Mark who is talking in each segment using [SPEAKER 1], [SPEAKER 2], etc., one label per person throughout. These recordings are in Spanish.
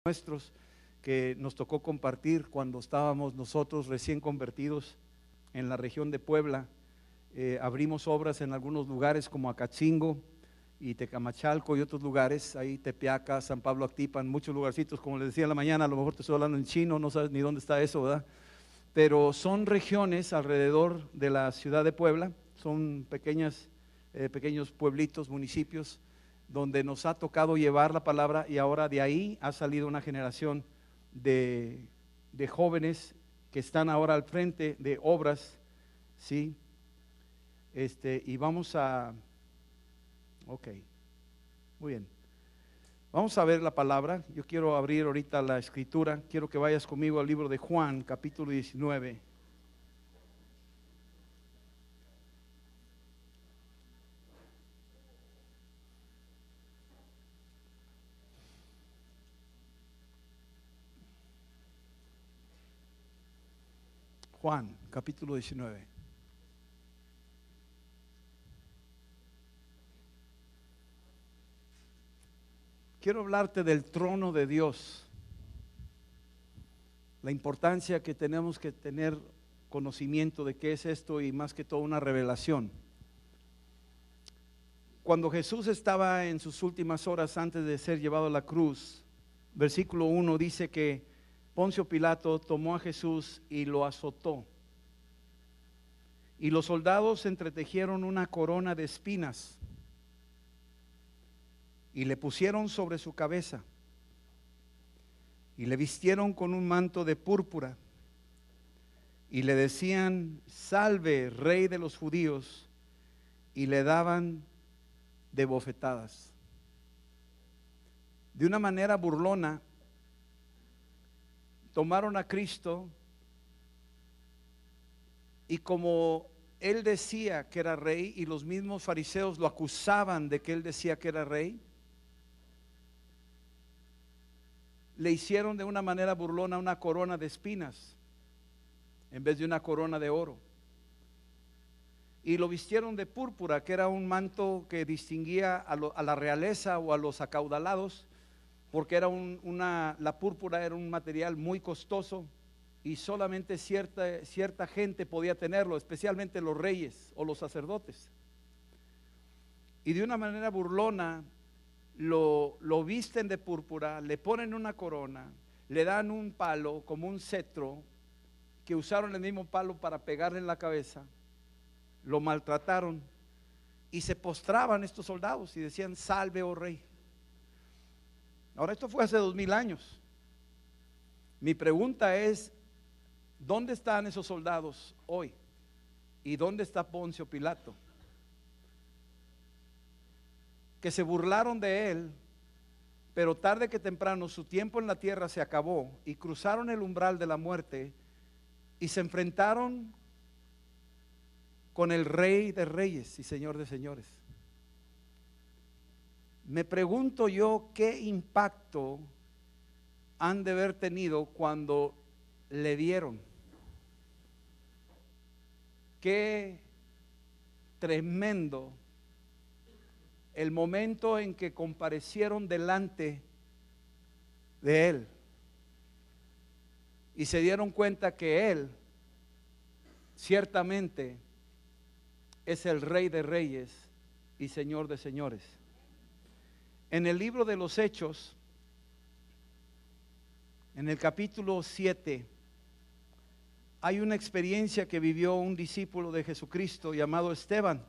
[SPEAKER 1] nuestros que nos tocó compartir cuando estábamos nosotros recién convertidos en la región de Puebla. Abrimos obras en algunos lugares como Acatzingo y Tecamachalco y otros lugares, ahí Tepeaca, San Pablo Actipan, muchos lugarcitos, como les decía en la mañana, a lo mejor te estoy hablando en chino, no sabes ni dónde está eso, ¿verdad? Pero son regiones alrededor de la ciudad de Puebla, son pequeños pueblitos, municipios, donde nos ha tocado llevar la palabra, y ahora de ahí ha salido una generación de jóvenes que están ahora al frente de obras, ¿sí? Y vamos a, ok, muy bien, vamos a ver la palabra. Yo quiero abrir ahorita la escritura, quiero que vayas conmigo al libro de Juan, capítulo 19. Juan, capítulo 19. Quiero hablarte del trono de Dios, la importancia que tenemos que tener conocimiento de qué es esto y más que todo una revelación. Cuando Jesús estaba en sus últimas horas antes de ser llevado a la cruz, versículo 1 dice que Poncio Pilato tomó a Jesús y lo azotó. Y los soldados entretejieron una corona de espinas y le pusieron sobre su cabeza y le vistieron con un manto de púrpura y le decían: salve, Rey de los judíos, y le daban de bofetadas. De una manera burlona tomaron a Cristo, y como él decía que era rey y los mismos fariseos lo acusaban de que él decía que era rey, le hicieron de una manera burlona una corona de espinas en vez de una corona de oro, y lo vistieron de púrpura, que era un manto que distinguía a la realeza o a los acaudalados, porque era la púrpura era un material muy costoso y solamente cierta gente podía tenerlo, especialmente los reyes o los sacerdotes. Y de una manera burlona lo visten de púrpura, le ponen una corona, le dan un palo como un cetro, que usaron el mismo palo para pegarle en la cabeza, lo maltrataron y se postraban estos soldados y decían: salve, oh rey. Ahora, esto fue hace 2000 años. Mi pregunta es: ¿dónde están esos soldados hoy? ¿Y dónde está Poncio Pilato? Que se burlaron de él, pero tarde que temprano su tiempo en la tierra se acabó y cruzaron el umbral de la muerte y se enfrentaron con el Rey de Reyes y Señor de Señores. Me pregunto yo qué impacto han de haber tenido cuando le vieron. Qué tremendo el momento en que comparecieron delante de él y se dieron cuenta que él ciertamente es el Rey de Reyes y Señor de Señores. En el libro de los Hechos, en el capítulo 7, hay una experiencia que vivió un discípulo de Jesucristo llamado Esteban.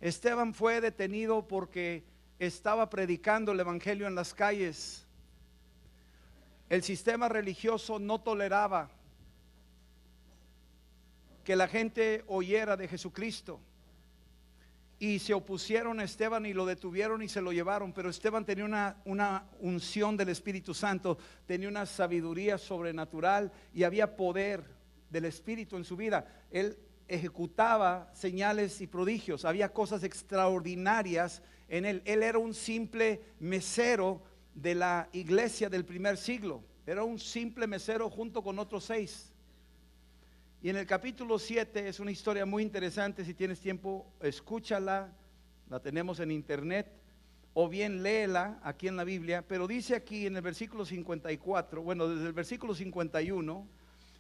[SPEAKER 1] Esteban fue detenido porque estaba predicando el evangelio en las calles. El sistema religioso no toleraba que la gente oyera de Jesucristo, y se opusieron a Esteban y lo detuvieron y se lo llevaron. Pero Esteban tenía una unción del Espíritu Santo, tenía una sabiduría sobrenatural y había poder del Espíritu en su vida. Él ejecutaba señales y prodigios, había cosas extraordinarias en él. Él era un simple mesero de la iglesia del primer siglo, era un simple mesero junto con otros 6. Y en el capítulo 7 es una historia muy interesante. Si tienes tiempo, escúchala, la tenemos en internet. o bien léela aquí en la Biblia, pero dice aquí en el versículo 54, bueno, desde el versículo 51,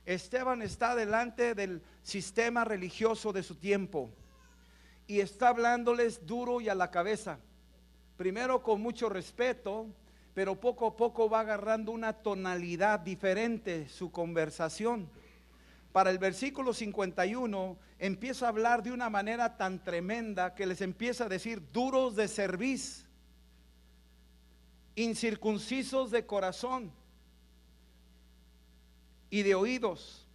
[SPEAKER 1] Esteban está delante del sistema religioso de su tiempo y está hablándoles duro y a la cabeza. Primero con mucho respeto, pero poco a poco va agarrando una tonalidad diferente su conversación. Para el versículo 51 empieza a hablar de una manera tan tremenda que les empieza a decir: duros de cerviz, incircuncisos de corazón y de oídos,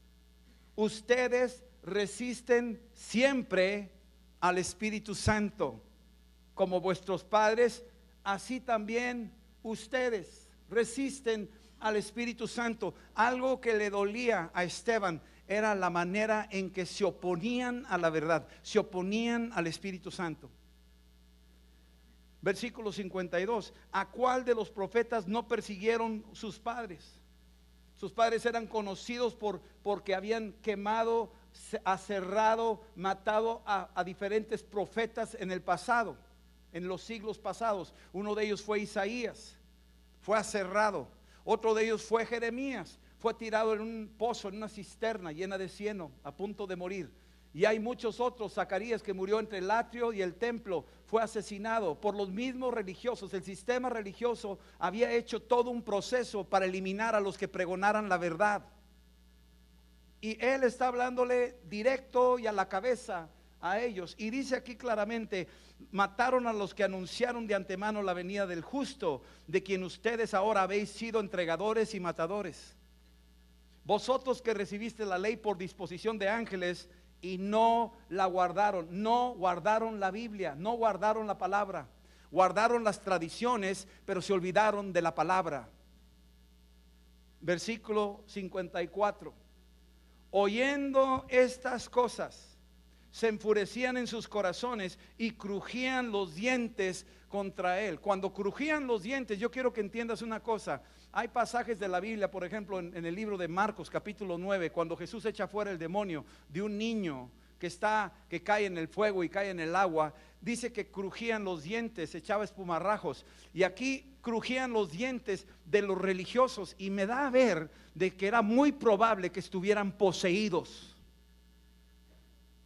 [SPEAKER 1] ustedes resisten siempre al Espíritu Santo, como vuestros padres, así también ustedes resisten al Espíritu Santo. Algo que le dolía a Esteban era la manera en que se oponían a la verdad, se oponían al Espíritu Santo. Versículo 52, ¿a cuál de los profetas no persiguieron sus padres? Sus padres eran conocidos porque habían quemado, aserrado, matado a diferentes profetas en el pasado, en los siglos pasados. Uno de ellos fue Isaías, fue aserrado. Otro de ellos fue Jeremías, fue tirado en un pozo, en una cisterna llena de cieno, a punto de morir. Y hay muchos otros. Zacarías, que murió entre el atrio y el templo, fue asesinado por los mismos religiosos. El sistema religioso había hecho todo un proceso para eliminar a los que pregonaran la verdad. Y él está hablándole directo y a la cabeza a ellos. Y dice aquí claramente: mataron a los que anunciaron de antemano la venida del justo, de quien ustedes ahora habéis sido entregadores y matadores. Vosotros que recibiste la ley por disposición de ángeles y no la guardaron, no guardaron la Biblia, no guardaron la palabra, guardaron las tradiciones, pero se olvidaron de la palabra. Versículo 54, oyendo estas cosas, se enfurecían en sus corazones y crujían los dientes contra él. Cuando crujían los dientes, yo quiero que entiendas una cosa. Hay pasajes de la Biblia, por ejemplo, en el libro de Marcos, capítulo 9, cuando Jesús echa fuera el demonio de un niño que cae en el fuego y cae en el agua. Dice que crujían los dientes, echaba espumarrajos. Y aquí crujían los dientes de los religiosos, y me da a ver de que era muy probable que estuvieran poseídos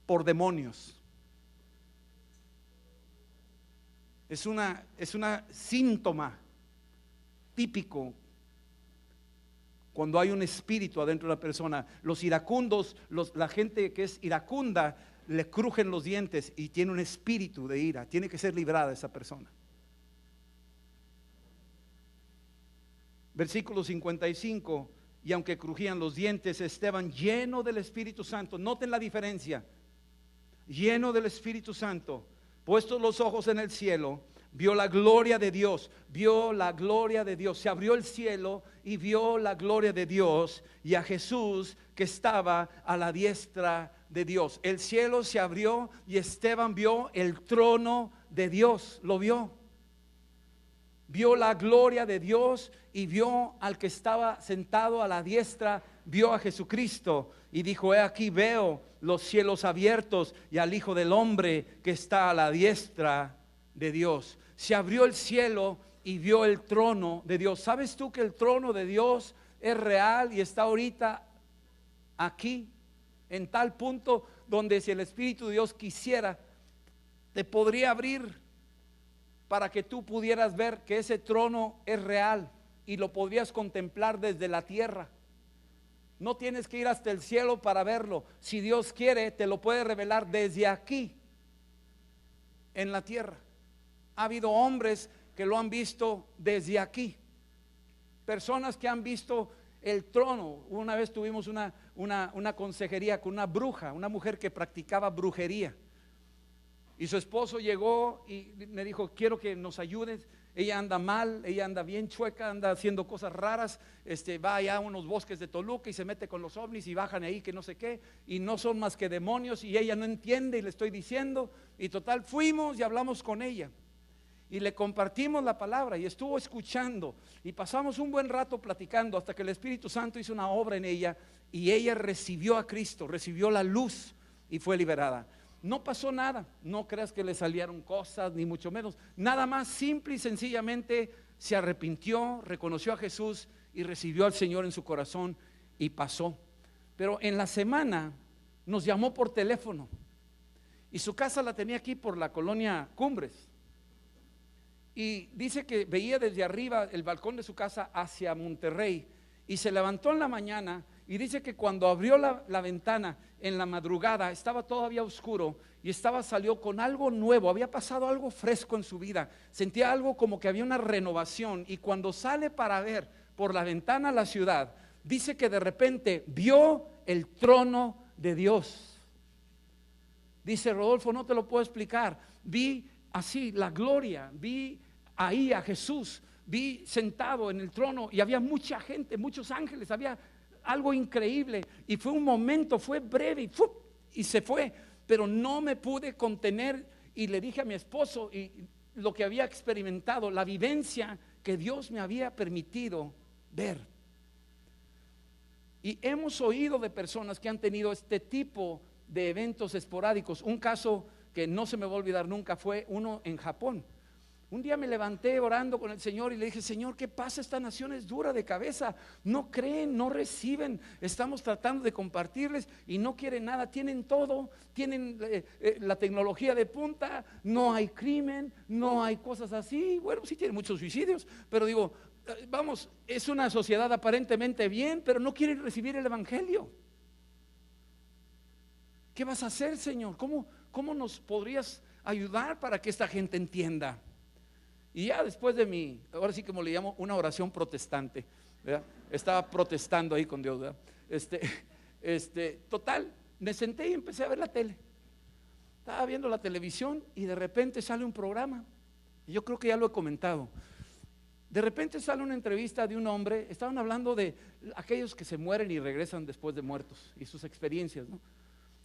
[SPEAKER 1] por demonios. Es una síntoma típico cuando hay un espíritu adentro de la persona. Los iracundos, la gente que es iracunda, le crujen los dientes y tiene un espíritu de ira. Tiene que ser librada esa persona. Versículo 55, y aunque crujían los dientes, Esteban, lleno del Espíritu Santo, noten la diferencia, lleno del Espíritu Santo, puestos los ojos en el cielo, vio la gloria de Dios, vio la gloria de Dios. Se abrió el cielo y vio la gloria de Dios y a Jesús que estaba a la diestra de Dios. El cielo se abrió y Esteban vio el trono de Dios, lo vio. Vio la gloria de Dios y vio al que estaba sentado a la diestra, vio a Jesucristo y dijo: he aquí veo los cielos abiertos y al Hijo del Hombre que está a la diestra de Dios. Se abrió el cielo y vio el trono de Dios. ¿Sabes tú que el trono de Dios es real y está ahorita aquí, en tal punto donde si el Espíritu de Dios quisiera, te podría abrir para que tú pudieras ver que ese trono es real y lo podrías contemplar desde la tierra? No tienes que ir hasta el cielo para verlo. Si Dios quiere, te lo puede revelar desde aquí, en la tierra. Ha habido hombres que lo han visto desde aquí, personas que han visto el trono. Una vez tuvimos una consejería con una bruja, una mujer que practicaba brujería, y su esposo llegó y me dijo: quiero que nos ayudes. Ella anda mal, ella anda bien chueca, anda haciendo cosas raras. Va allá a unos bosques de Toluca y se mete con los ovnis y bajan ahí que no sé qué, y no son más que demonios, y ella no entiende, y le estoy diciendo, y total fuimos y hablamos con ella y le compartimos la palabra y estuvo escuchando y pasamos un buen rato platicando hasta que el Espíritu Santo hizo una obra en ella y ella recibió a Cristo, recibió la luz y fue liberada. No pasó nada, no creas que le salieron cosas, ni mucho menos. Nada más, simple y sencillamente se arrepintió, reconoció a Jesús y recibió al Señor en su corazón y pasó. Pero en la semana nos llamó por teléfono y su casa la tenía aquí por la colonia Cumbres. Y dice que veía desde arriba el balcón de su casa hacia Monterrey y se levantó en la mañana y dice que cuando abrió la ventana en la madrugada estaba todavía oscuro y salió con algo nuevo, había pasado algo fresco en su vida, sentía algo como que había una renovación, y cuando sale para ver por la ventana la ciudad, dice que de repente vio el trono de Dios. Dice: Rodolfo, no te lo puedo explicar, vi así la gloria, vi ahí a Jesús, vi sentado en el trono y había mucha gente, muchos ángeles, había algo increíble, y fue un momento, fue breve y se fue, pero no me pude contener y le dije a mi esposo y lo que había experimentado, la vivencia que Dios me había permitido ver. Y hemos oído de personas que han tenido este tipo de eventos esporádicos. Un caso que no se me va a olvidar nunca fue uno en Japón. Un día me levanté orando con el Señor y le dije: Señor, ¿qué pasa? Esta nación es dura de cabeza, no creen, no reciben, estamos tratando de compartirles y no quieren nada, tienen todo, tienen la tecnología de punta, no hay crimen, no hay cosas así. Bueno, sí tienen muchos suicidios, pero digo, vamos, es una sociedad aparentemente bien, pero no quieren recibir el evangelio. ¿Qué vas a hacer, Señor? ¿Cómo nos podrías ayudar para que esta gente entienda? Y ya después de ahora sí, como le llamo, una oración protestante, ¿verdad? Estaba protestando ahí con Dios, ¿verdad? Total, me senté y empecé a ver la tele. Estaba viendo la televisión y de repente sale un programa, y yo creo que ya lo he comentado. De repente sale una entrevista de un hombre, estaban hablando de aquellos que se mueren y regresan después de muertos y sus experiencias, ¿no?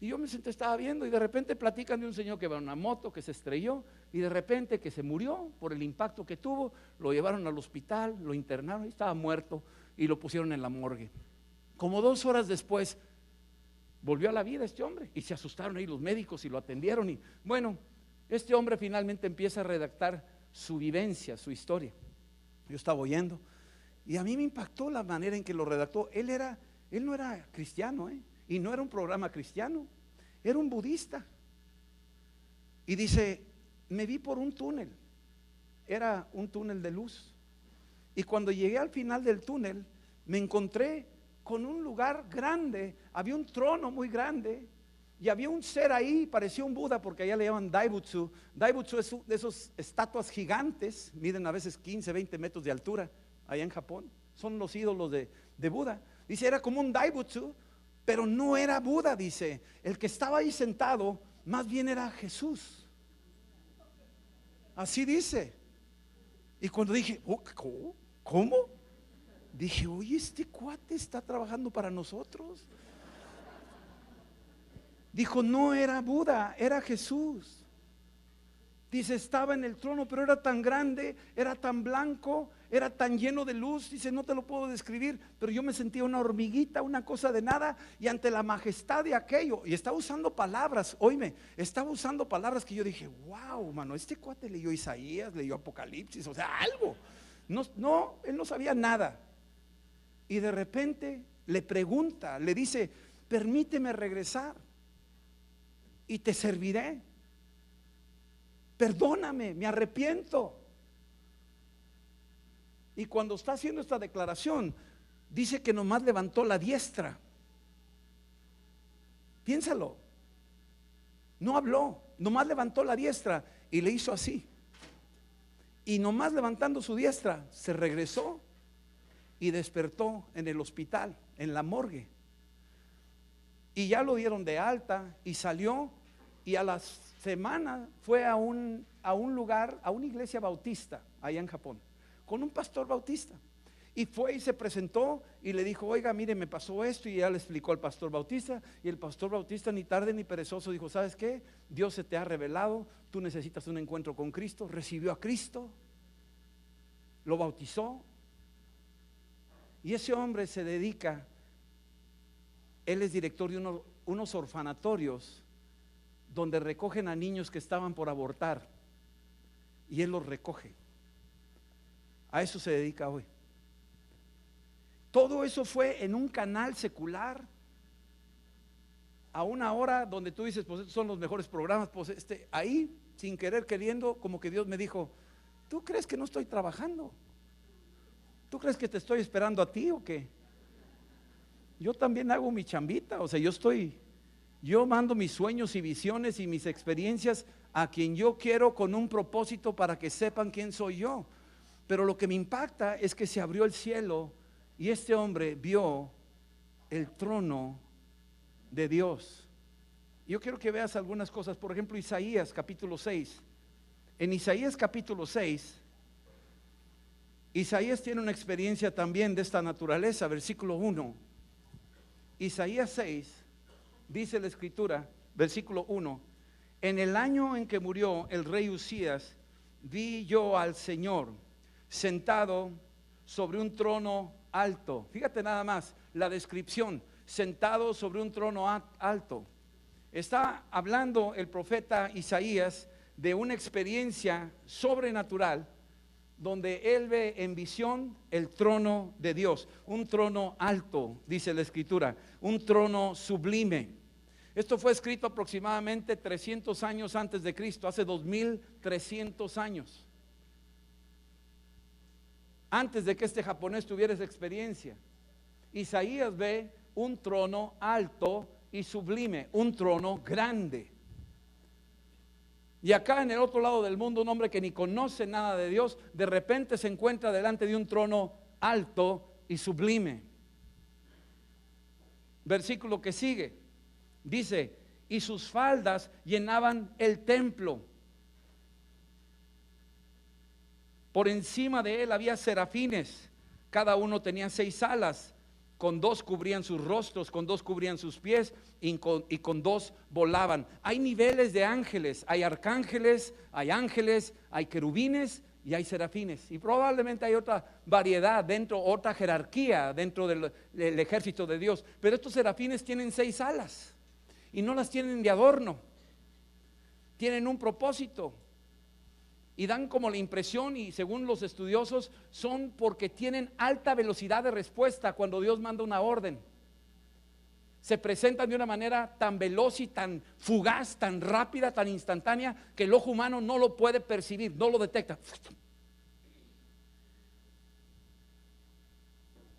[SPEAKER 1] Y yo me senté, estaba viendo, y de repente platican de un señor que va en una moto, que se estrelló, y de repente que se murió por el impacto que tuvo. Lo llevaron al hospital, lo internaron y estaba muerto, y lo pusieron en la morgue. Como 2 horas después volvió a la vida este hombre, y se asustaron ahí los médicos y lo atendieron. Y bueno, este hombre finalmente empieza a redactar su vivencia, su historia. Yo estaba oyendo y a mí me impactó la manera en que lo redactó. Él no era cristiano, y no era un programa cristiano, era un budista. Y dice: me vi por un túnel, era un túnel de luz, y cuando llegué al final del túnel me encontré con un lugar grande, había un trono muy grande y había un ser ahí, parecía un Buda, porque allá le llaman Daibutsu. Daibutsu es de esas estatuas gigantes, miden a veces 15, 20 metros de altura, allá en Japón, son los ídolos de Buda. Dice, era como un Daibutsu, pero no era Buda. Dice, el que estaba ahí sentado más bien era Jesús. Así dice. Y cuando dije, ¿cómo? Dije, oye, este cuate está trabajando para nosotros. Dijo, no era Buda, era Jesús. Dice, estaba en el trono, pero era tan grande, era tan blanco, era tan lleno de luz. Dice, no te lo puedo describir, pero yo me sentía una hormiguita, una cosa de nada, y ante la majestad de aquello, y estaba usando palabras, oíme, estaba usando palabras que yo dije, wow, mano, este cuate leyó Isaías, leyó Apocalipsis, o sea, algo. No, él no sabía nada. Y de repente le pregunta, le dice, permíteme regresar y te serviré. Perdóname, me arrepiento. Y cuando está haciendo esta declaración, dice que nomás levantó la diestra. Piénsalo. No habló, nomás levantó la diestra y le hizo así. Y nomás levantando su diestra, se regresó y despertó en el hospital, en la morgue. Y ya lo dieron de alta y salió, y a la semana fue a un lugar, a una iglesia bautista allá en Japón, con un pastor bautista. Y fue y se presentó y le dijo, oiga, mire, me pasó esto, y ya le explicó al pastor bautista. Y el pastor bautista, ni tarde ni perezoso, dijo, ¿sabes qué? Dios se te ha revelado, tú necesitas un encuentro con Cristo. Recibió a Cristo, lo bautizó, y ese hombre se dedica, él es director de unos orfanatorios donde recogen a niños que estaban por abortar y él los recoge. A eso se dedica hoy. Todo eso fue en un canal secular, a una hora donde tú dices, pues estos son los mejores programas, pues ahí, sin querer queriendo, como que Dios me dijo, ¿tú crees que no estoy trabajando? ¿Tú crees que te estoy esperando a ti o qué? Yo también hago mi chambita, o sea, yo mando mis sueños y visiones y mis experiencias a quien yo quiero con un propósito para que sepan quién soy yo. Pero lo que me impacta es que se abrió el cielo y este hombre vio el trono de Dios. Yo quiero que veas algunas cosas, por ejemplo, Isaías capítulo 6. En Isaías capítulo 6, Isaías tiene una experiencia también de esta naturaleza, versículo 1. Isaías 6, dice la escritura, versículo 1: en el año en que murió el rey Usías, vi yo al Señor sentado sobre un trono alto. Fíjate nada más la descripción, sentado sobre un trono alto. Está hablando el profeta Isaías de una experiencia sobrenatural donde él ve en visión el trono de Dios, un trono alto, dice la escritura, un trono sublime. Esto fue escrito aproximadamente 300 años antes de Cristo, hace 2300 años, antes de que este japonés tuviera esa experiencia. Isaías ve un trono alto y sublime, un trono grande. Y acá en el otro lado del mundo, un hombre que ni conoce nada de Dios, de repente se encuentra delante de un trono alto y sublime. Versículo que sigue, dice, y sus faldas llenaban el templo. Por encima de él había serafines, cada uno tenía 6 alas, con 2 cubrían sus rostros, con 2 cubrían sus pies y con 2 volaban. Hay niveles de ángeles, hay arcángeles, hay ángeles, hay querubines y hay serafines. Y probablemente hay otra variedad dentro, otra jerarquía dentro del ejército de Dios. Pero estos serafines tienen 6 alas y no las tienen de adorno, tienen un propósito. Y dan como la impresión, y según los estudiosos, son porque tienen alta velocidad de respuesta cuando Dios manda una orden. Se presentan de una manera tan veloz y tan fugaz, tan rápida, tan instantánea, que el ojo humano no lo puede percibir, no lo detecta.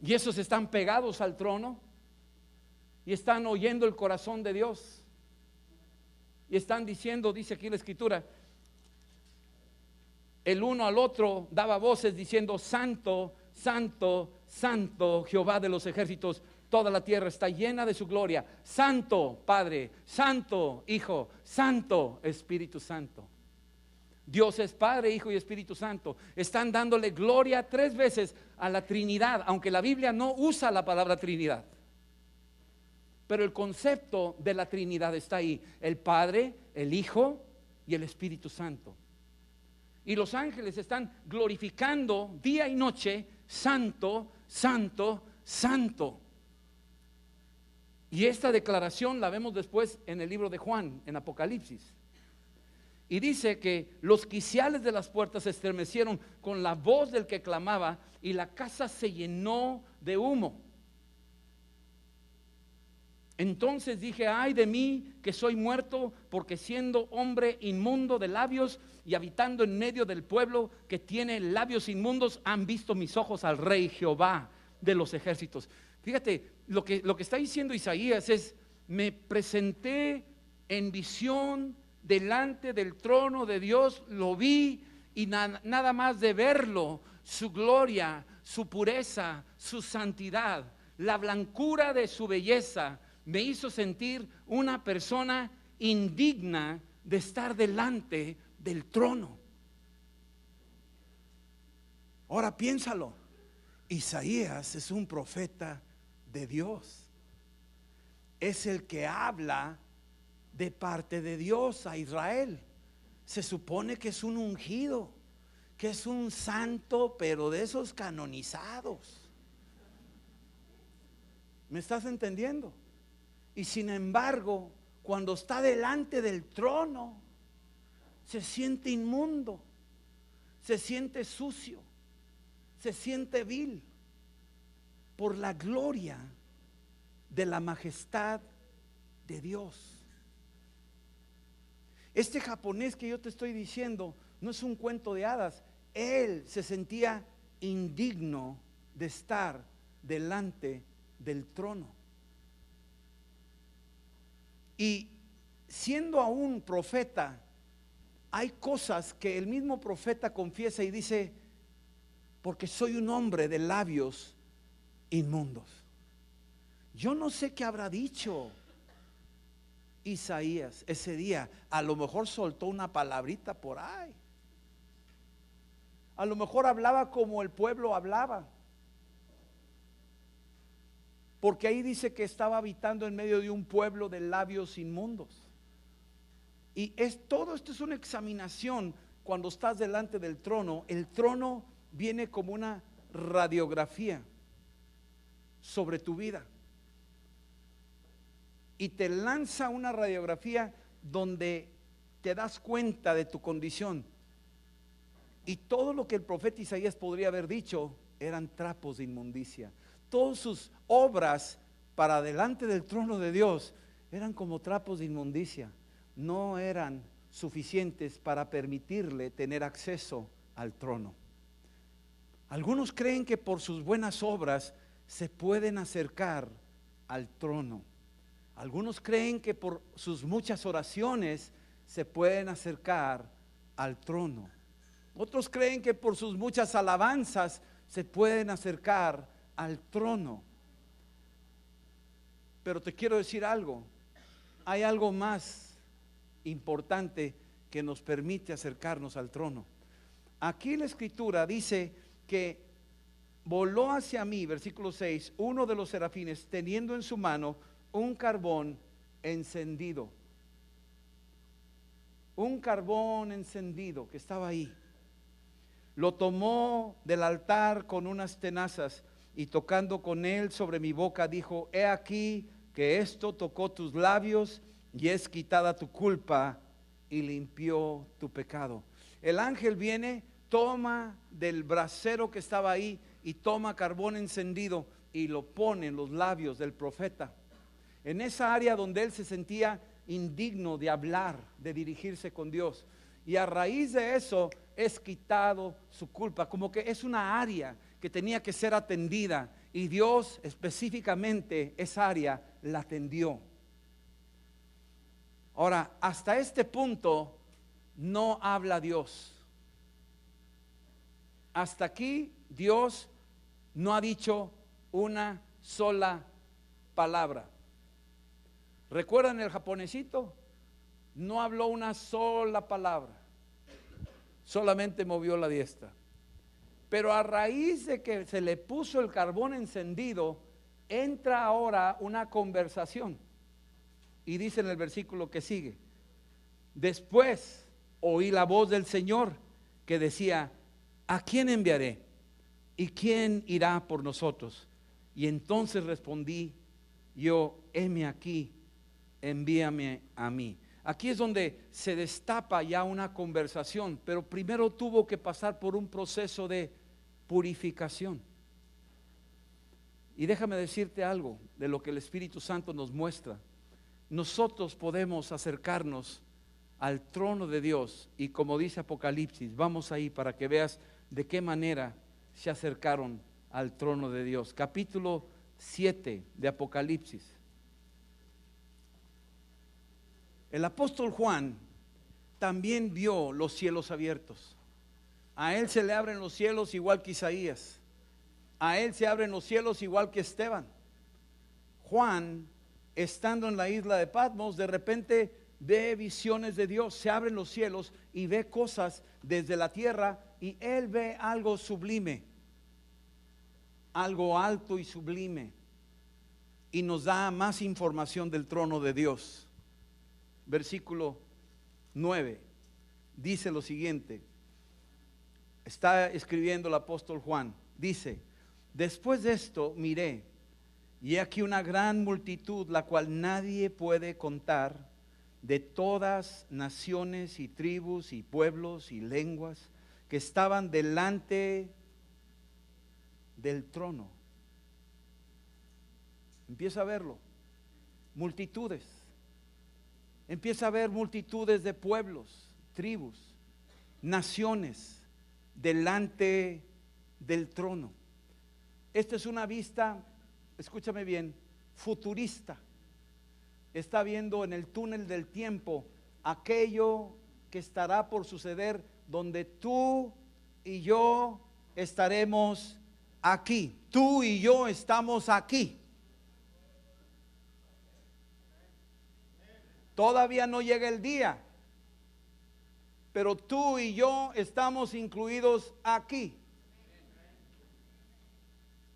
[SPEAKER 1] Y esos están pegados al trono y están oyendo el corazón de Dios. Y están diciendo, dice aquí la escritura, el uno al otro daba voces diciendo, santo, santo, santo, Jehová de los ejércitos, toda la tierra está llena de su gloria. Santo Padre, santo Hijo, santo Espíritu Santo. Dios es Padre, Hijo y Espíritu Santo. Están dándole gloria 3 veces a la Trinidad, aunque la Biblia no usa la palabra Trinidad. Pero el concepto de la Trinidad está ahí: el Padre, el Hijo y el Espíritu Santo. Y los ángeles están glorificando día y noche, santo, santo, santo. Y esta declaración la vemos después en el libro de Juan, en Apocalipsis. Y dice que los quiciales de las puertas se estremecieron con la voz del que clamaba y la casa se llenó de humo. Entonces dije, ay de mí que soy muerto, porque siendo hombre inmundo de labios y habitando en medio del pueblo que tiene labios inmundos, han visto mis ojos al Rey Jehová de los ejércitos. Fíjate, lo que está diciendo Isaías es, me presenté en visión delante del trono de Dios, lo vi y nada más de verlo, su gloria, su pureza, su santidad, la blancura de su belleza, me hizo sentir una persona indigna de estar delante del trono. Ahora piénsalo, Isaías es un profeta de Dios, es el que habla de parte de Dios a Israel. Se supone que es un ungido, que es un santo, pero de esos canonizados. ¿Me estás entendiendo? Y sin embargo, cuando está delante del trono, se siente inmundo, se siente sucio, se siente vil por la gloria de la majestad de Dios. Este japonés que yo te estoy diciendo no es un cuento de hadas. Él se sentía indigno de estar delante del trono. Y siendo aún profeta, hay cosas que el mismo profeta confiesa y dice: porque soy un hombre de labios inmundos. Yo no sé qué habrá dicho Isaías ese día. A lo mejor soltó una palabrita por ahí. A lo mejor hablaba como el pueblo hablaba, porque ahí dice que estaba habitando en medio de un pueblo de labios inmundos. Y todo esto es una examinación. Cuando estás delante del trono, el trono viene como una radiografía sobre tu vida y te lanza una radiografía donde te das cuenta de tu condición. Y todo lo que el profeta Isaías podría haber dicho eran trapos de inmundicia. Todas sus obras para delante del trono de Dios eran como trapos de inmundicia. No eran suficientes para permitirle tener acceso al trono. Algunos creen que por sus buenas obras se pueden acercar al trono. Algunos creen que por sus muchas oraciones se pueden acercar al trono. Otros creen que por sus muchas alabanzas se pueden acercar al trono. Pero te quiero decir algo. Hay algo más importante que nos permite acercarnos al trono. Aquí la escritura dice que voló hacia mí, versículo 6, uno de los serafines teniendo en su mano un carbón encendido. Un carbón encendido que estaba ahí. Lo tomó del altar con unas tenazas y tocando con él sobre mi boca dijo: he aquí que esto tocó tus labios y es quitada tu culpa y limpió tu pecado. El ángel viene, toma del brasero que estaba ahí y toma carbón encendido y lo pone en los labios del profeta, en esa área donde él se sentía indigno de hablar, de dirigirse con Dios. Y a raíz de eso es quitado su culpa, como que es una área que tenía que ser atendida, y Dios específicamente esa área la atendió. Ahora, hasta este punto no habla Dios. Hasta aquí Dios no ha dicho una sola palabra. ¿Recuerdan el japonesito? No habló una sola palabra, solamente movió la diestra. Pero a raíz de que se le puso el carbón encendido, entra ahora una conversación. Y dice en el versículo que sigue: después oí la voz del Señor que decía: ¿a quién enviaré? ¿Y quién irá por nosotros? Y entonces respondí yo: heme aquí, envíame a mí. Aquí es donde se destapa ya una conversación, pero primero tuvo que pasar por un proceso de purificación. Y déjame decirte algo de lo que el Espíritu Santo nos muestra. Nosotros podemos acercarnos al trono de Dios, y como dice Apocalipsis, vamos ahí para que veas de qué manera se acercaron al trono de Dios. Capítulo 7 de Apocalipsis. El apóstol Juan también vio los cielos abiertos. A él se le abren los cielos igual que Isaías. A él se abren los cielos igual que Esteban. Juan, estando en la isla de Patmos, de repente ve visiones de Dios, se abren los cielos y ve cosas desde la tierra, y él ve algo sublime, algo alto y sublime, y nos da más información del trono de Dios. Versículo 9 dice lo siguiente. Está escribiendo el apóstol Juan. Dice: después de esto miré, y he aquí una gran multitud, la cual nadie puede contar, de todas naciones y tribus y pueblos y lenguas que estaban delante del trono. Empieza a verlo, multitudes. Empieza a ver multitudes de pueblos, tribus, naciones delante del trono. Esta es una vista, escúchame bien, futurista. Está viendo en el túnel del tiempo aquello que estará por suceder, donde tú y yo estaremos aquí. Tú y yo estamos aquí. Todavía no llega el día, pero tú y yo estamos incluidos aquí.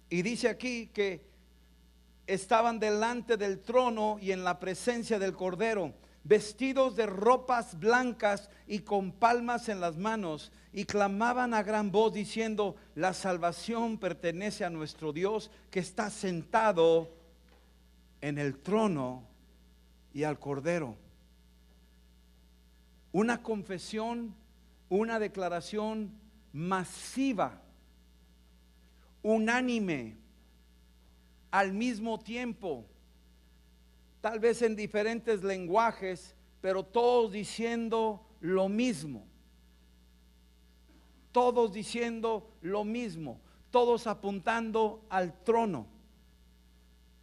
[SPEAKER 1] Y dice aquí que estaban delante del trono y en la presencia del Cordero, vestidos de ropas blancas y con palmas en las manos, y clamaban a gran voz diciendo: la salvación pertenece a nuestro Dios, que está sentado en el trono y al Cordero. Una confesión, una declaración masiva, unánime, al mismo tiempo, tal vez en diferentes lenguajes, pero todos diciendo lo mismo. Todos diciendo lo mismo, todos apuntando al trono.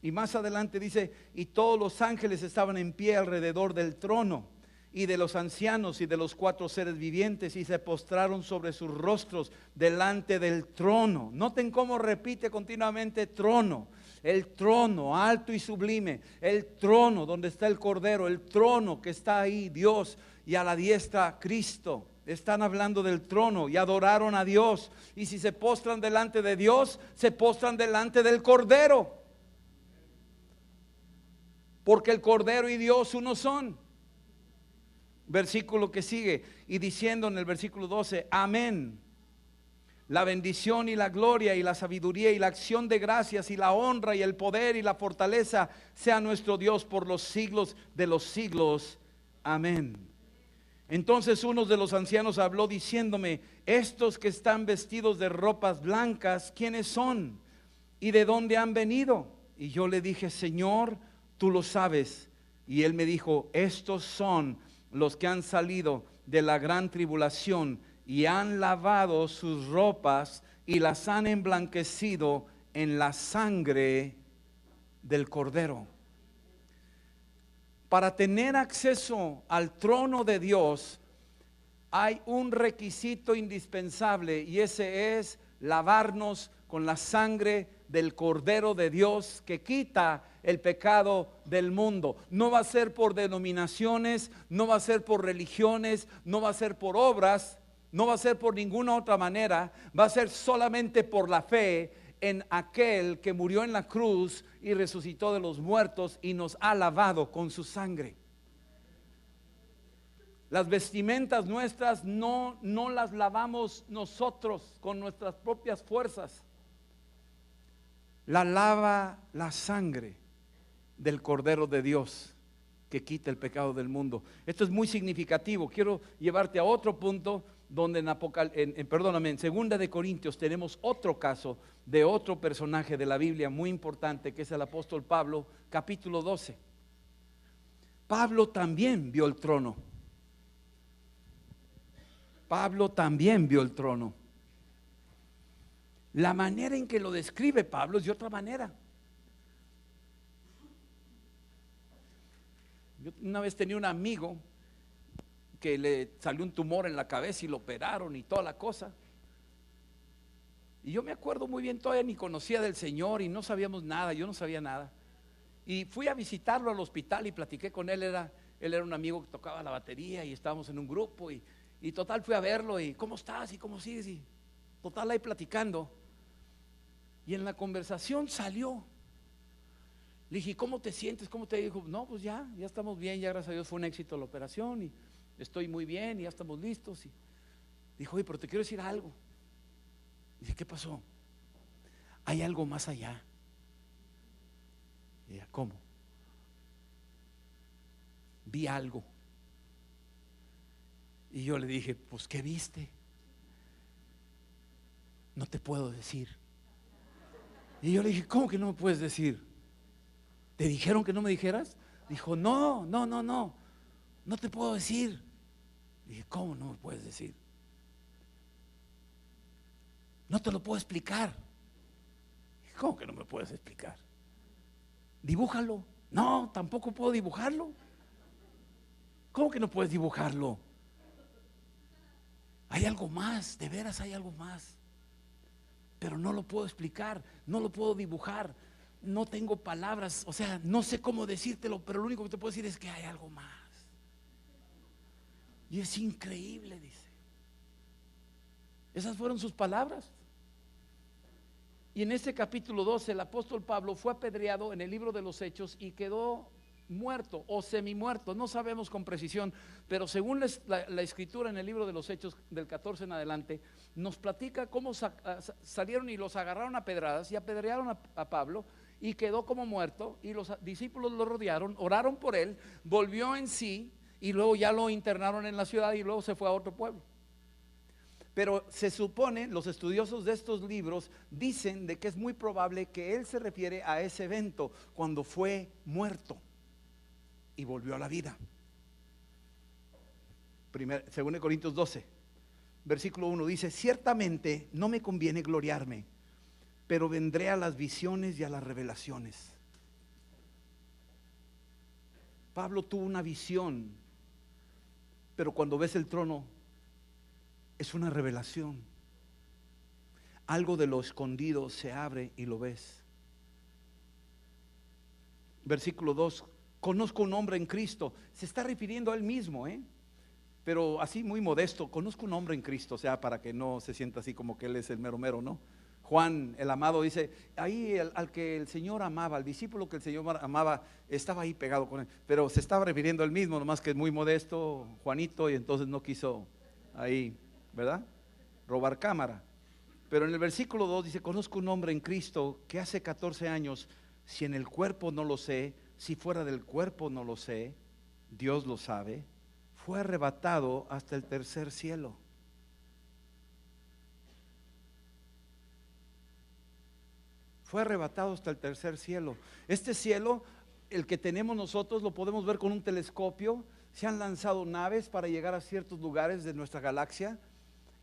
[SPEAKER 1] Y más adelante dice: y todos los ángeles estaban en pie alrededor del trono, y de los ancianos y de los 4 seres vivientes, y se postraron sobre sus rostros delante del trono. Noten cómo repite continuamente trono. El trono alto y sublime, el trono donde está el Cordero, el trono que está ahí Dios, y a la diestra Cristo. Están hablando del trono y adoraron a Dios. Y si se postran delante de Dios, se postran delante del Cordero, porque el Cordero y Dios uno son. Versículo que sigue, y diciendo en el versículo 12: amén. La bendición y la gloria y la sabiduría y la acción de gracias y la honra y el poder y la fortaleza sea nuestro Dios por los siglos de los siglos. Amén. Entonces uno de los ancianos habló diciéndome: estos que están vestidos de ropas blancas, ¿quiénes son? ¿Y de dónde han venido? Y yo le dije: Señor, tú lo sabes. Y él me dijo: estos son los que han salido de la gran tribulación y han lavado sus ropas y las han emblanquecido en la sangre del Cordero. Para tener acceso al trono de Dios hay un requisito indispensable, y ese es lavarnos con la sangre del Cordero de Dios que quita el pecado del mundo. No va a ser por denominaciones, no va a ser por religiones, no va a ser por obras, no va a ser por ninguna otra manera. Va a ser solamente por la fe en aquel que murió en la cruz y resucitó de los muertos y nos ha lavado con su sangre. Las vestimentas nuestras no las lavamos nosotros con nuestras propias fuerzas. La lava la sangre del Cordero de Dios que quita el pecado del mundo. Esto es muy significativo. Quiero llevarte a otro punto donde en Segunda de Corintios tenemos otro caso de otro personaje de la Biblia muy importante, que es el apóstol Pablo, capítulo 12. Pablo también vio el trono. Pablo también vio el trono. La manera en que lo describe Pablo es de otra manera. Yo una vez tenía un amigo que le salió un tumor en la cabeza y lo operaron y toda la cosa. Y yo me acuerdo muy bien, todavía ni conocía del Señor y no sabíamos nada, yo no sabía nada. Y fui a visitarlo al hospital y platiqué con él. Él era un amigo que tocaba la batería y estábamos en un grupo y total fui a verlo y ¿cómo estás? ¿Y cómo sigues? Y total ahí platicando. Y en la conversación salió. Le dije: ¿cómo te sientes? ¿Cómo te dijo? No, pues ya estamos bien, ya gracias a Dios fue un éxito la operación y estoy muy bien y ya estamos listos. Y dijo: oye, pero te quiero decir algo. Dije: ¿qué pasó? Hay algo más allá. Y ella: ¿cómo? Vi algo Y yo le dije, pues ¿qué viste? No te puedo decir. Y yo le dije, ¿cómo que no me puedes decir? ¿Te dijeron que no me dijeras? Dijo, no, no te puedo decir. Dije, ¿cómo no me puedes decir? No te lo puedo explicar. Dije, ¿cómo que no me puedes explicar? Dibújalo. No, tampoco puedo dibujarlo. ¿Cómo que no puedes dibujarlo? Hay algo más, de veras hay algo más. Pero no lo puedo explicar, no lo puedo dibujar, no tengo palabras, o sea, no sé cómo decírtelo, pero lo único que te puedo decir es que hay algo más. Y es increíble, dice. Esas fueron sus palabras. Y en este capítulo 12 el apóstol Pablo fue apedreado en el libro de los Hechos y quedó muerto o semimuerto, no sabemos con precisión, pero según la escritura en el libro de los Hechos del 14 en adelante, nos platica cómo salieron y los agarraron a pedradas y apedrearon a Pablo y quedó como muerto, y los discípulos lo rodearon, oraron por él, volvió en sí y luego ya lo internaron en la ciudad y luego se fue a otro pueblo. Pero se supone, los estudiosos de estos libros dicen de que es muy probable que él se refiere a ese evento cuando fue muerto y volvió a la vida. 2 Corintios 12, versículo 1 dice: ciertamente no me conviene gloriarme, pero vendré a las visiones y a las revelaciones. Pablo tuvo una visión, pero cuando ves el trono es una revelación. Algo de lo escondido se abre y lo ves. Versículo 2: conozco un hombre en Cristo. Se está refiriendo a él mismo, pero así muy modesto. Conozco un hombre en Cristo, o sea, para que no se sienta así como que él es el mero mero, ¿no? Juan el amado dice, ahí al que el Señor amaba, al discípulo que el Señor amaba, estaba ahí pegado con él, pero se estaba refiriendo a él mismo, nomás que es muy modesto Juanito, y entonces no quiso ahí, ¿verdad?, robar cámara. Pero en el versículo 2 dice: conozco un hombre en Cristo que hace 14 años, si en el cuerpo no lo sé, si fuera del cuerpo no lo sé, Dios lo sabe, fue arrebatado hasta el tercer cielo. Fue arrebatado hasta el tercer cielo. Este cielo, el que tenemos nosotros, lo podemos ver con un telescopio. Se han lanzado naves para llegar a ciertos lugares de nuestra galaxia,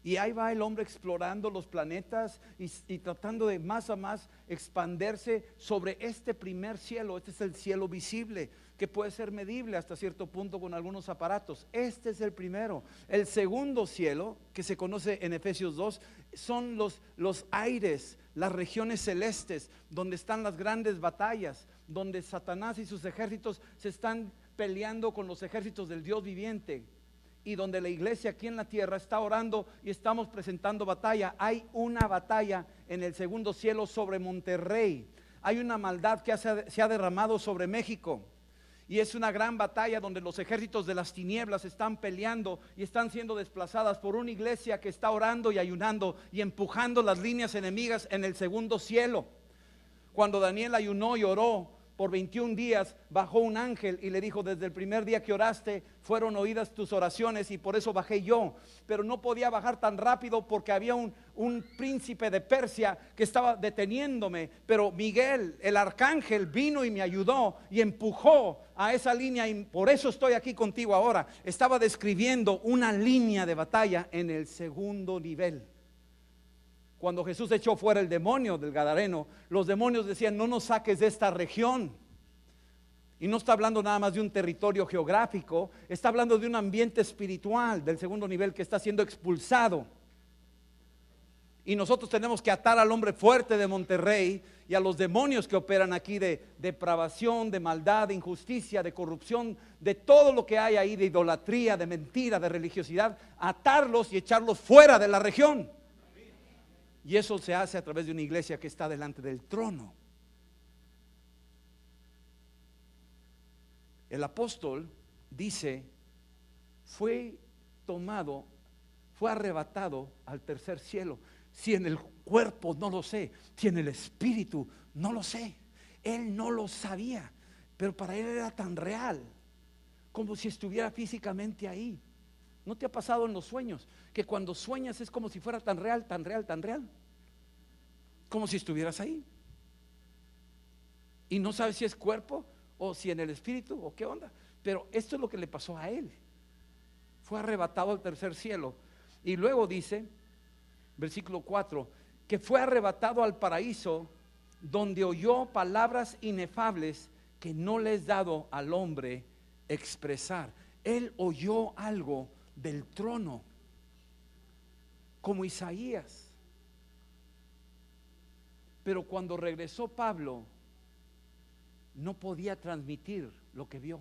[SPEAKER 1] y ahí va el hombre explorando los planetas y tratando de más a más expandirse sobre este primer cielo. Este es el cielo visible, que puede ser medible hasta cierto punto con algunos aparatos. Este es el primero. El segundo cielo, que se conoce en Efesios 2, son los aires, las regiones celestes, donde están las grandes batallas, donde Satanás y sus ejércitos se están peleando con los ejércitos del Dios viviente, y donde la iglesia aquí en la tierra está orando y estamos presentando batalla. Hay una batalla en el segundo cielo sobre Monterrey. Hay una maldad que se ha derramado sobre México, y es una gran batalla donde los ejércitos de las tinieblas están peleando y están siendo desplazadas por una iglesia que está orando y ayunando y empujando las líneas enemigas en el segundo cielo. Cuando Daniel ayunó y oró por 21 días, bajó un ángel y le dijo: desde el primer día que oraste fueron oídas tus oraciones, y por eso bajé yo. Pero no podía bajar tan rápido porque había un príncipe de Persia que estaba deteniéndome. Pero Miguel, el arcángel, vino y me ayudó y empujó a esa línea, y por eso estoy aquí contigo ahora. Estaba describiendo una línea de batalla en el segundo nivel. Cuando Jesús echó fuera el demonio del Gadareno, los demonios decían: no nos saques de esta región. Y no está hablando nada más de un territorio geográfico, está hablando de un ambiente espiritual del segundo nivel que está siendo expulsado. Y nosotros tenemos que atar al hombre fuerte de Monterrey y a los demonios que operan aquí de depravación, de maldad, de injusticia, de corrupción, de todo lo que hay ahí, de idolatría, de mentira, de religiosidad, atarlos y echarlos fuera de la región. Y eso se hace a través de una iglesia que está delante del trono. El apóstol dice: fue tomado, fue arrebatado al tercer cielo. Si en el cuerpo no lo sé, si en el espíritu no lo sé. Él no lo sabía, pero para él era tan real como si estuviera físicamente ahí. ¿No te ha pasado en los sueños? Que cuando sueñas es como si fuera tan real, tan real, tan real. Como si estuvieras ahí. Y no sabes si es cuerpo o si en el espíritu o qué onda. Pero esto es lo que le pasó a él. Fue arrebatado al tercer cielo. Y luego dice, versículo 4, que fue arrebatado al paraíso, donde oyó palabras inefables que no le es dado al hombre expresar. Él oyó algo del trono, como Isaías. Pero cuando regresó Pablo, no podía transmitir lo que vio.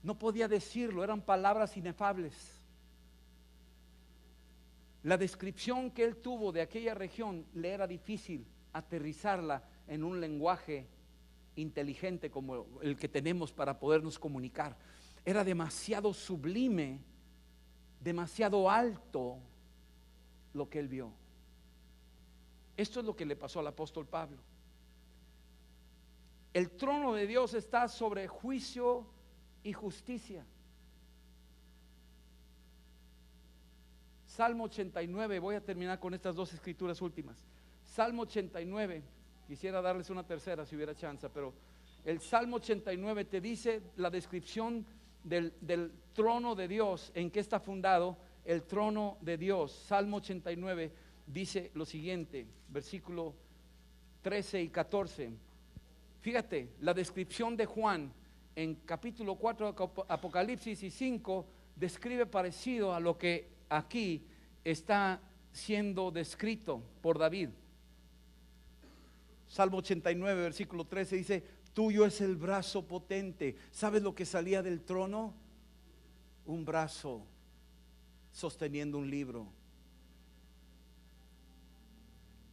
[SPEAKER 1] No podía decirlo, eran palabras inefables. La descripción que él tuvo de aquella región le era difícil aterrizarla en un lenguaje inteligente como el que tenemos para podernos comunicar. Era demasiado sublime, demasiado alto lo que él vio. Esto es lo que le pasó al apóstol Pablo. El trono de Dios está sobre juicio y justicia. Salmo 89, voy a terminar con estas dos escrituras últimas. Salmo 89, quisiera darles una tercera si hubiera chance, pero el Salmo 89 te dice la descripción del trono de Dios, en que está fundado el trono de Dios. Salmo 89 dice lo siguiente, versículo 13 y 14. Fíjate, la descripción de Juan en capítulo 4 de Apocalipsis y 5 describe parecido a lo que aquí está siendo descrito por David. Salmo 89, versículo 13 dice: tuyo es el brazo potente. ¿Sabes lo que salía del trono? Un brazo sosteniendo un libro.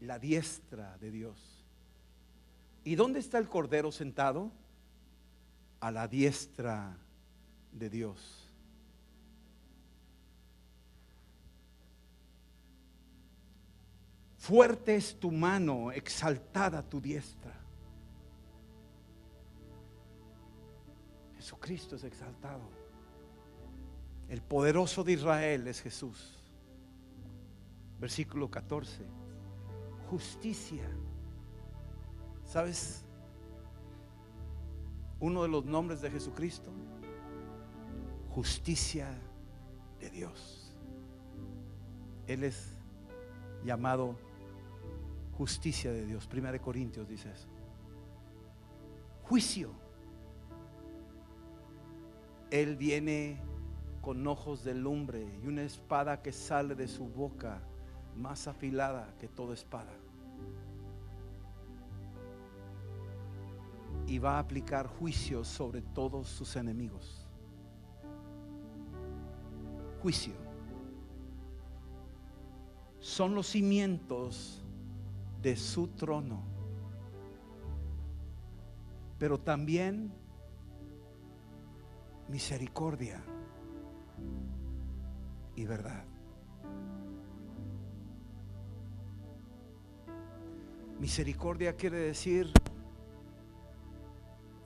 [SPEAKER 1] La diestra de Dios. ¿Y dónde está el Cordero sentado? A la diestra de Dios. Fuerte es tu mano, exaltada tu diestra. Jesucristo es exaltado. El poderoso de Israel es Jesús. Versículo 14. Justicia. ¿Sabes uno de los nombres de Jesucristo? Justicia de Dios. Él es llamado justicia de Dios. 1 Corintios dice eso. Juicio. Él viene con ojos de lumbre y una espada que sale de su boca, más afilada que toda espada. Y va a aplicar juicio sobre todos sus enemigos. Juicio. Son los cimientos de su trono. Pero también misericordia y verdad. Misericordia quiere decir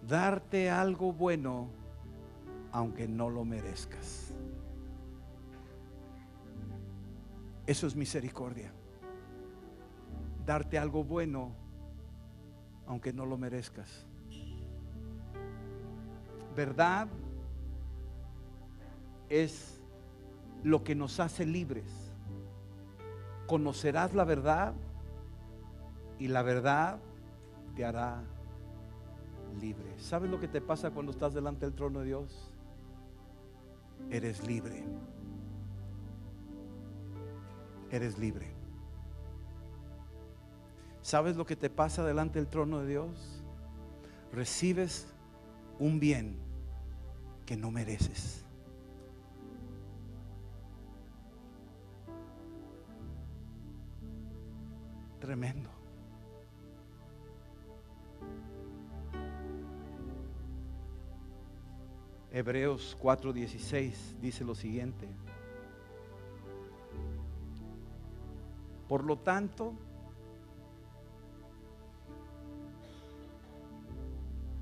[SPEAKER 1] darte algo bueno aunque no lo merezcas. Eso es misericordia. Darte algo bueno aunque no lo merezcas. Verdad es lo que nos hace libres. Conocerás la verdad y la verdad te hará libre. ¿Sabes lo que te pasa cuando estás delante del trono de Dios? Eres libre. Eres libre. ¿Sabes lo que te pasa delante del trono de Dios? Recibes un bien que no mereces. Tremendo. Hebreos 4:16 dice lo siguiente: por lo tanto,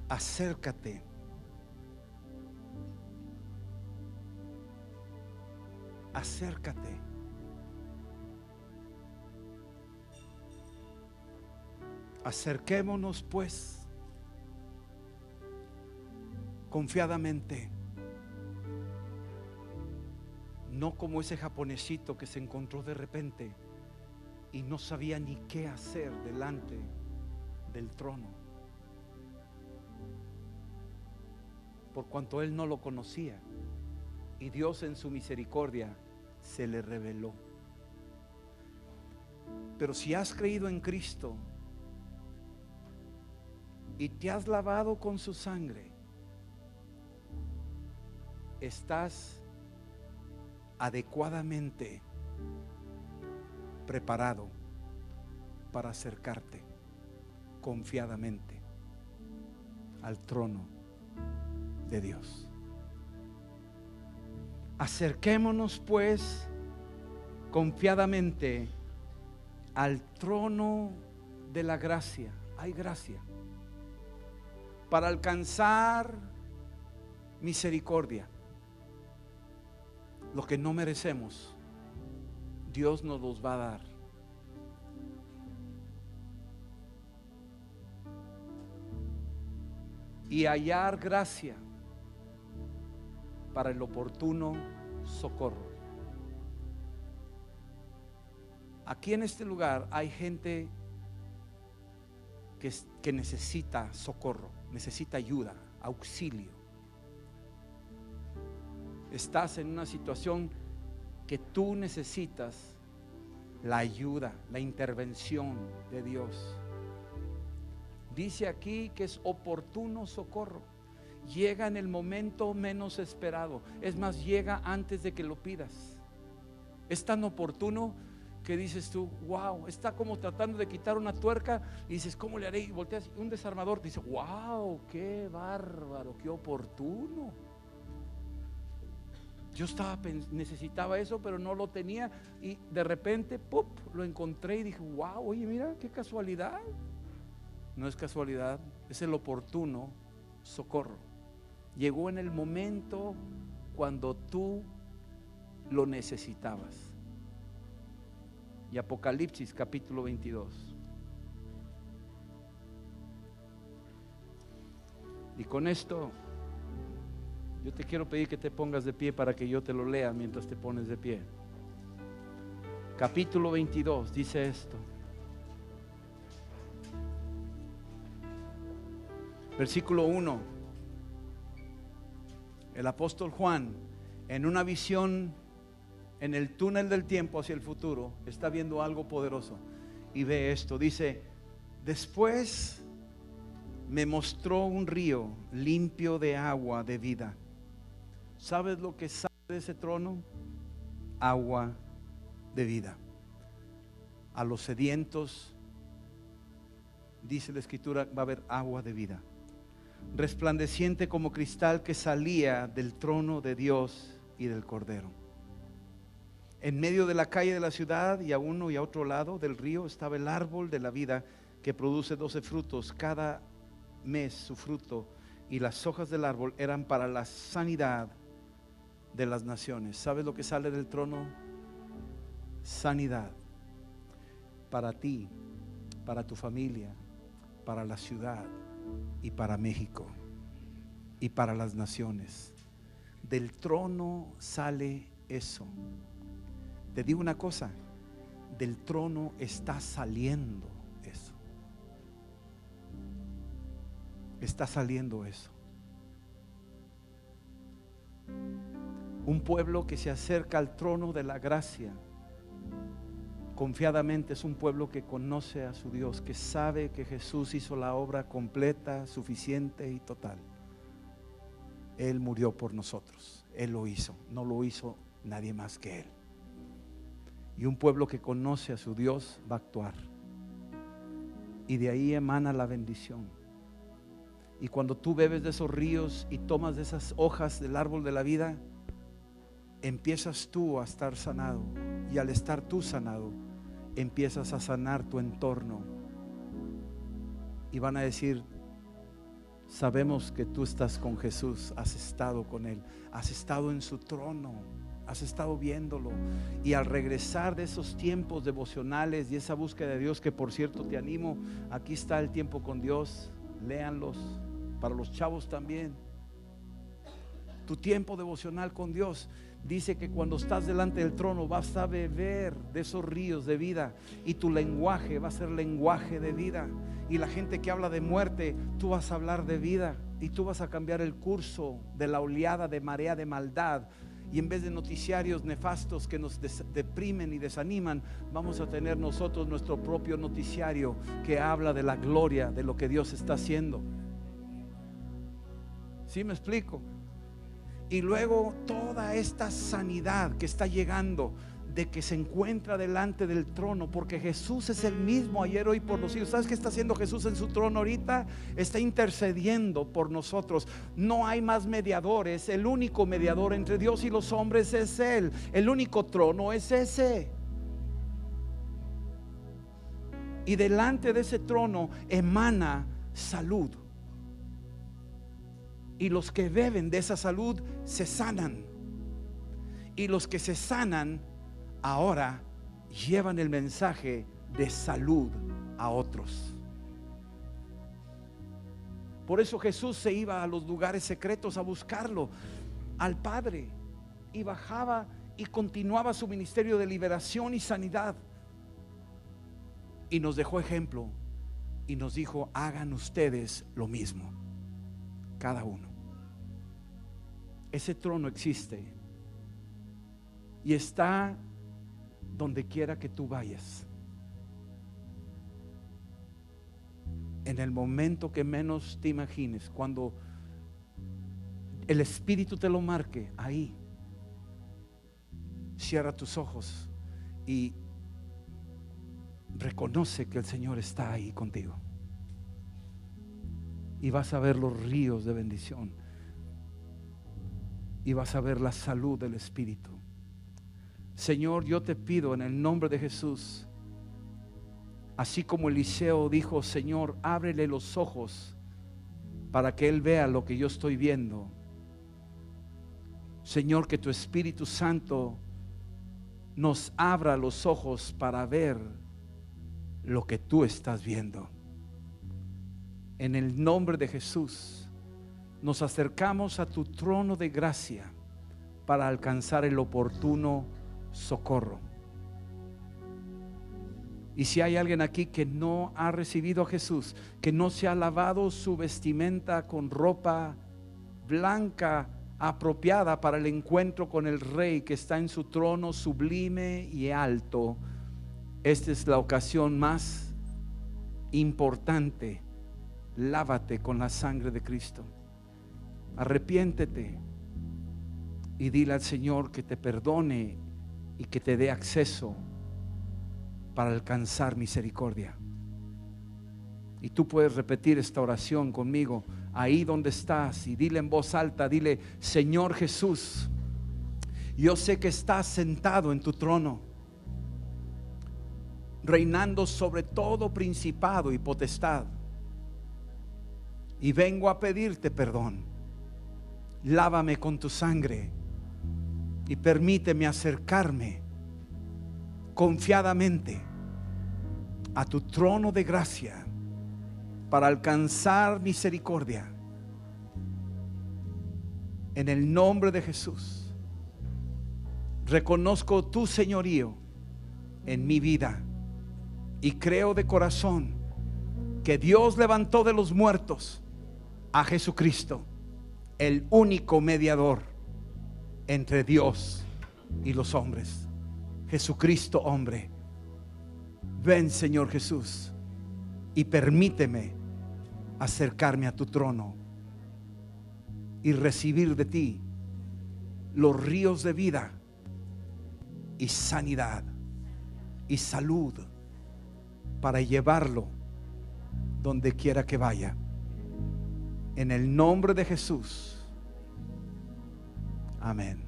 [SPEAKER 1] acércate acércate. Acerquémonos pues confiadamente, no como ese japonesito que se encontró de repente y no sabía ni qué hacer delante del trono, por cuanto él no lo conocía, y Dios en su misericordia se le reveló. Pero si has creído en Cristo y te has lavado con su sangre, estás adecuadamente preparado para acercarte confiadamente al trono de Dios. Acerquémonos pues confiadamente al trono de la gracia. Hay gracia para alcanzar misericordia. Lo que no merecemos, Dios nos los va a dar. Y hallar gracia para el oportuno socorro. Aquí en este lugar hay gente que necesita socorro, necesita ayuda, auxilio. Estás en una situación que tú necesitas la ayuda, la intervención de Dios. Dice aquí que es oportuno socorro. Llega en el momento menos esperado. Es más, llega antes de que lo pidas. Es tan oportuno que dices tú, wow, está como tratando de quitar una tuerca y dices, ¿cómo le haré? Y volteas, un desarmador dice, wow, qué bárbaro, qué oportuno. Yo necesitaba eso, pero no lo tenía, y de repente ¡pup!, lo encontré y dije, wow, oye, mira qué casualidad. No es casualidad, es el oportuno socorro. Llegó en el momento cuando tú lo necesitabas. Y Apocalipsis capítulo 22. Y con esto yo te quiero pedir que te pongas de pie para que yo te lo lea mientras te pones de pie. Capítulo 22 dice esto. Versículo 1. El apóstol Juan, en una visión en el túnel del tiempo hacia el futuro, está viendo algo poderoso y ve esto. Dice, después me mostró un río limpio de agua de vida. ¿Sabes lo que sale de ese trono? Agua de vida. A los sedientos, dice la escritura, va a haber agua de vida, resplandeciente como cristal, que salía del trono de Dios y del Cordero. En medio de la calle de la ciudad, y a uno y a otro lado del río, estaba el árbol de la vida, que produce 12 frutos cada mes su fruto, y las hojas del árbol eran para la sanidad de las naciones. ¿Sabes lo que sale del trono? Sanidad para ti, para tu familia, para la ciudad y para México y para las naciones. Del trono sale eso. Te digo una cosa, del trono está saliendo eso. Está saliendo eso. Un pueblo que se acerca al trono de la gracia confiadamente es un pueblo que conoce a su Dios, que sabe que Jesús hizo la obra completa, suficiente y total. Él murió por nosotros, Él lo hizo, no lo hizo nadie más que Él. Y un pueblo que conoce a su Dios va a actuar, y de ahí emana la bendición. Y cuando tú bebes de esos ríos y tomas de esas hojas del árbol de la vida, empiezas tú a estar sanado, y al estar tú sanado, empiezas a sanar tu entorno, y van a decir, sabemos que tú estás con Jesús, has estado con Él, has estado en su trono, has estado viéndolo. Y al regresar de esos tiempos devocionales y esa búsqueda de Dios, que por cierto te animo, aquí está el tiempo con Dios, léanlos, para los chavos también. Tu tiempo devocional con Dios, dice que cuando estás delante del trono vas a beber de esos ríos de vida, y tu lenguaje va a ser lenguaje de vida. Y la gente que habla de muerte, tú vas a hablar de vida, y tú vas a cambiar el curso de la oleada de marea de maldad. Y en vez de noticiarios nefastos que nos deprimen y desaniman, vamos a tener nosotros nuestro propio noticiario que habla de la gloria de lo que Dios está haciendo. ¿Sí me explico? Y luego toda esta sanidad que está llegando, de que se encuentra delante del trono, porque Jesús es el mismo ayer, hoy, por los siglos. ¿Sabes qué está haciendo Jesús en su trono ahorita? Está intercediendo por nosotros. No hay más mediadores. El único mediador entre Dios y los hombres es Él. El único trono es ese. Y delante de ese trono emana salud. Y los que beben de esa salud se sanan. Y los que se sanan ahora llevan el mensaje de salud a otros. Por eso Jesús se iba a los lugares secretos a buscarlo, al Padre, y bajaba y continuaba su ministerio de liberación y sanidad. Y nos dejó ejemplo y nos dijo: hagan ustedes lo mismo, cada uno. Ese trono existe y está donde quiera que tú vayas. En el momento que menos te imagines, cuando el Espíritu te lo marque, ahí cierra tus ojos y reconoce que el Señor está ahí contigo, y vas a ver los ríos de bendición, y vas a ver la salud del Espíritu. Señor, yo te pido en el nombre de Jesús, así como Eliseo dijo: Señor, ábrele los ojos para que él vea lo que yo estoy viendo. Señor, que tu Espíritu Santo nos abra los ojos para ver lo que tú estás viendo. En el nombre de Jesús nos acercamos a tu trono de gracia para alcanzar el oportuno socorro. Y si hay alguien aquí que no ha recibido a Jesús, que no se ha lavado su vestimenta con ropa blanca apropiada para el encuentro con el Rey que está en su trono sublime y alto, esta es la ocasión más importante. Lávate con la sangre de Cristo, arrepiéntete y dile al Señor que te perdone y que te dé acceso para alcanzar misericordia. Y tú puedes repetir esta oración conmigo ahí donde estás, y dile en voz alta, dile: Señor Jesús, yo sé que estás sentado en tu trono, reinando sobre todo principado y potestad, y vengo a pedirte perdón. Lávame con tu sangre y permíteme acercarme confiadamente a tu trono de gracia para alcanzar misericordia. En el nombre de Jesús, reconozco tu señorío en mi vida y creo de corazón que Dios levantó de los muertos a Jesucristo, el único mediador entre Dios y los hombres. Jesucristo hombre. Ven, Señor Jesús, y permíteme acercarme a tu trono y recibir de ti los ríos de vida y sanidad y salud para llevarlo donde quiera que vaya. En el nombre de Jesús. Amén.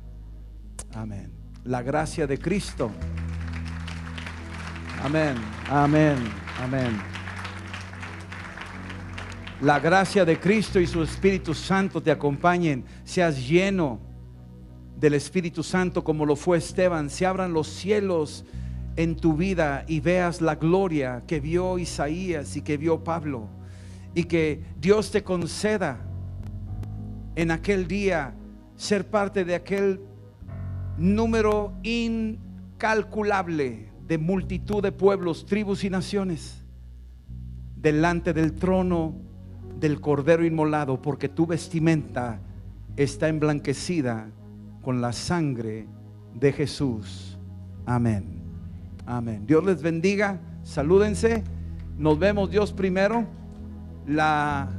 [SPEAKER 1] Amén. La gracia de Cristo. Amén. Amén. Amén. La gracia de Cristo y su Espíritu Santo te acompañen. Seas lleno del Espíritu Santo como lo fue Esteban, se abran los cielos en tu vida y veas la gloria que vio Isaías y que vio Pablo, y que Dios te conceda en aquel día ser parte de aquel número incalculable de multitud de pueblos, tribus y naciones delante del trono del Cordero inmolado, porque tu vestimenta está emblanquecida con la sangre de Jesús. Amén. Amén. Dios les bendiga. Salúdense. Nos vemos Dios primero. La